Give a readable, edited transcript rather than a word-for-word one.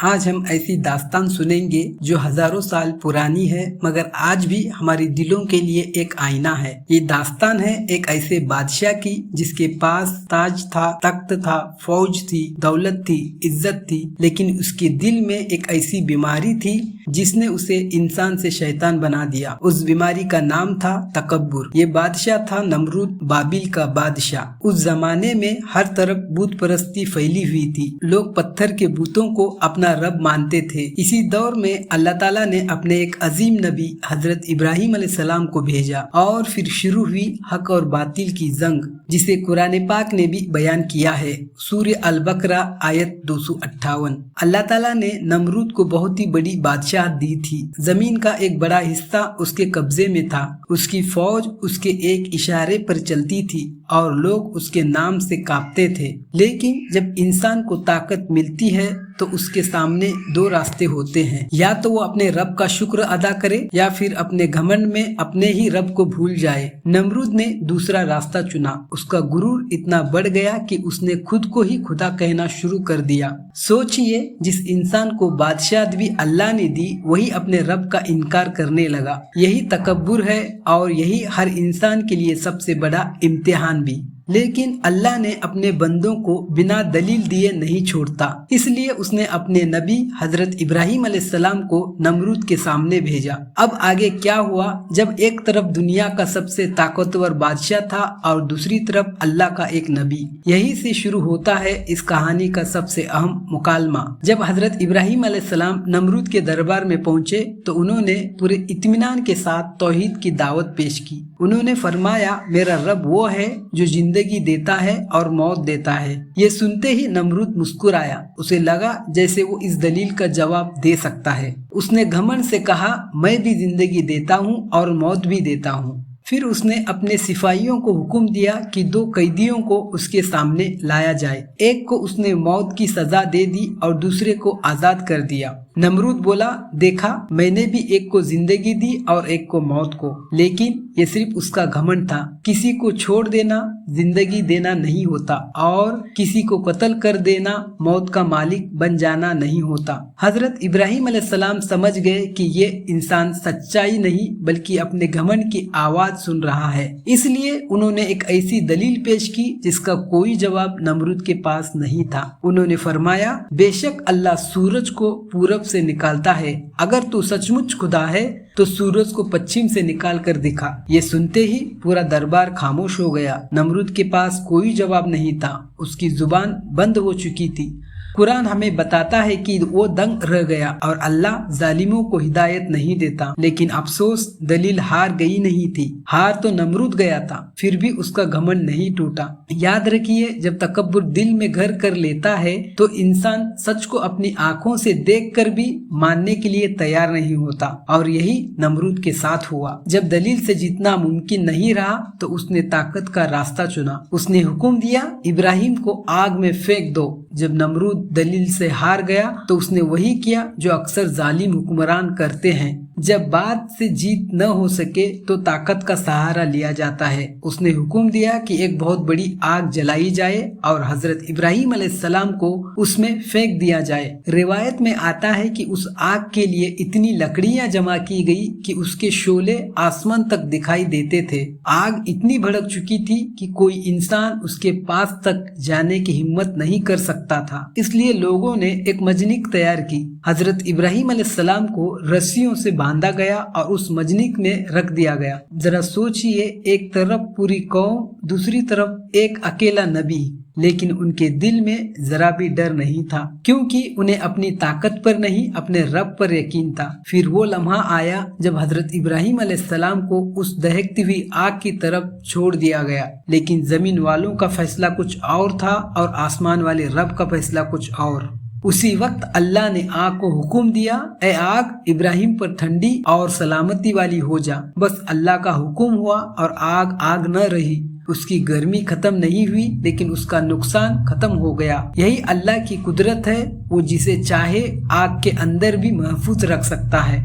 آج ہم ایسی داستان سنیں گے جو ہزاروں سال پرانی ہے مگر آج بھی ہمارے دلوں کے لیے ایک آئینہ ہے۔ یہ داستان ہے ایک ایسے بادشاہ کی جس کے پاس تاج تھا، تخت تھا، فوج تھی، دولت تھی، عزت تھی، لیکن اس کے دل میں ایک ایسی بیماری تھی جس نے اسے انسان سے شیطان بنا دیا۔ اس بیماری کا نام تھا تکبر۔ یہ بادشاہ تھا نمرود، بابل کا بادشاہ۔ اس زمانے میں ہر طرف بت پرستی پھیلی ہوئی تھی۔ لوگ پتھر کے بتوں کو اپنا رب مانتے تھے۔ اسی دور میں اللہ تعالیٰ نے اپنے ایک عظیم نبی حضرت ابراہیم علیہ السلام کو بھیجا اور پھر شروع ہوئی حق اور باطل کی جنگ، جسے قرآن پاک نے بھی بیان کیا ہے۔ سورہ البقرہ آیت 258۔ اللہ تعالیٰ نے نمرود کو بہت ہی بڑی بادشاہت دی تھی۔ زمین کا ایک بڑا حصہ اس کے قبضے میں تھا۔ اس کی فوج اس کے ایک اشارے پر چلتی تھی اور لوگ اس کے نام سے کانپتے تھے۔ لیکن جب انسان کو طاقت ملتی ہے تو اس کے سامنے دو راستے ہوتے ہیں، یا تو وہ اپنے رب کا شکر ادا کرے یا پھر اپنے گھمنڈ میں اپنے ہی رب کو بھول جائے۔ نمرود نے دوسرا راستہ چنا۔ اس کا غرور اتنا بڑھ گیا کہ اس نے خود کو ہی خدا کہنا شروع کر دیا۔ سوچئے، جس انسان کو بادشاہت بھی اللہ نے دی وہی اپنے رب کا انکار کرنے لگا۔ یہی تکبر ہے اور یہی ہر انسان کے لیے سب سے بڑا امتحان بھی۔ لیکن اللہ نے اپنے بندوں کو بنا دلیل دیے نہیں چھوڑتا، اس لیے اس نے اپنے نبی حضرت ابراہیم علیہ السلام کو نمرود کے سامنے بھیجا۔ اب آگے کیا ہوا؟ جب ایک طرف دنیا کا سب سے طاقتور بادشاہ تھا اور دوسری طرف اللہ کا ایک نبی، یہی سے شروع ہوتا ہے اس کہانی کا سب سے اہم مکالمہ۔ جب حضرت ابراہیم علیہ السلام نمرود کے دربار میں پہنچے تو انہوں نے پورے اطمینان کے ساتھ توحید کی دعوت پیش کی۔ انہوں نے فرمایا، میرا رب وہ ہے جو زندگی دیتا ہے اور موت دیتا ہے۔ یہ سنتے ہی نمرود مسکرایا۔ اسے لگا جیسے وہ اس دلیل کا جواب دے سکتا ہے۔ اس نے گھمنڈ سے کہا، میں بھی زندگی دیتا ہوں اور موت بھی دیتا ہوں۔ پھر اس نے اپنے سپاہیوں کو حکم دیا کہ دو قیدیوں کو اس کے سامنے لایا جائے۔ ایک کو اس نے موت کی سزا دے دی اور دوسرے کو آزاد کر دیا۔ نمرود بولا، دیکھا، میں نے بھی ایک کو زندگی دی اور ایک کو موت کو، لیکن یہ صرف اس کا گھمنڈ تھا۔ کسی کو چھوڑ دینا زندگی دینا نہیں ہوتا اور کسی کو قتل کر دینا موت کا مالک بن جانا نہیں ہوتا۔ حضرت ابراہیم علیہ السلام سمجھ گئے کہ یہ انسان سچائی نہیں بلکہ اپنے گھمنڈ کی آواز سن رہا ہے، اس لیے انہوں نے ایک ایسی دلیل پیش کی جس کا کوئی جواب نمرود کے پاس نہیں تھا۔ انہوں نے فرمایا، بے شک اللہ سورج کو پورب سے نکالتا ہے، اگر تو سچ مچ خدا ہے تو سورج کو پچھم سے نکال کر دکھا۔ یہ سنتے ہی پورا دربار خاموش ہو گیا۔ نمرود کے پاس کوئی جواب نہیں تھا، اس کی زبان بند ہو چکی تھی۔ قرآن ہمیں بتاتا ہے کہ وہ دنگ رہ گیا اور اللہ ظالموں کو ہدایت نہیں دیتا، لیکن افسوس دلیل ہار گئی نہیں تھی۔ ہار تو نمرود گیا تھا، پھر بھی اس کا گھمنڈ نہیں ٹوٹا۔ یاد رکھیے، جب تکبر دل میں گھر کر لیتا ہے تو انسان سچ کو اپنی آنکھوں سے دیکھ کر بھی ماننے کے لیے تیار نہیں ہوتا، اور یہی نمرود کے ساتھ ہوا۔ جب دلیل سے جیتنا ممکن نہیں رہا تو اس نے طاقت کا راستہ چنا۔ اس نے حکم دیا، ابراہیم کو آگ میں پھینک دو۔ جب نمرود دلیل سے ہار گیا تو اس نے وہی کیا جو اکثر ظالم حکمران کرتے ہیں۔ جب بات سے جیت نہ ہو سکے تو طاقت کا سہارا لیا جاتا ہے۔ اس نے حکم دیا کہ ایک بہت بڑی آگ جلائی جائے اور حضرت ابراہیم علیہ السلام کو اس میں پھینک دیا جائے۔ روایت میں آتا ہے کہ اس آگ کے لیے اتنی لکڑیاں جمع کی گئی کہ اس کے شعلے آسمان تک دکھائی دیتے تھے۔ آگ اتنی بھڑک چکی تھی کہ کوئی انسان اس کے پاس تک جانے کی ہمت نہیں کر سکتا تھا، اس لیے لوگوں نے ایک مجنک تیار کی۔ حضرت ابراہیم علیہ السلام کو رسیوں سے باندھا گیا اور اس مجنک میں رکھ دیا گیا۔ ذرا سوچئے، ایک طرف پوری قوم، دوسری طرف ایک اکیلا نبی، لیکن ان کے دل میں ذرا بھی ڈر نہیں تھا، کیونکہ انہیں اپنی طاقت پر نہیں اپنے رب پر یقین تھا۔ پھر وہ لمحہ آیا جب حضرت ابراہیم علیہ السلام کو اس دہکتی ہوئی آگ کی طرف چھوڑ دیا گیا، لیکن زمین والوں کا فیصلہ کچھ اور تھا اور آسمان والے رب کا فیصلہ کچھ اور۔ اسی وقت اللہ نے آگ کو حکم دیا، اے آگ، ابراہیم پر ٹھنڈی اور سلامتی والی ہو جا۔ بس اللہ کا حکم ہوا اور آگ آگ نہ رہی۔ اس کی گرمی ختم نہیں ہوئی لیکن اس کا نقصان ختم ہو گیا۔ یہی اللہ کی قدرت ہے، وہ جسے چاہے آگ کے اندر بھی محفوظ رکھ سکتا ہے۔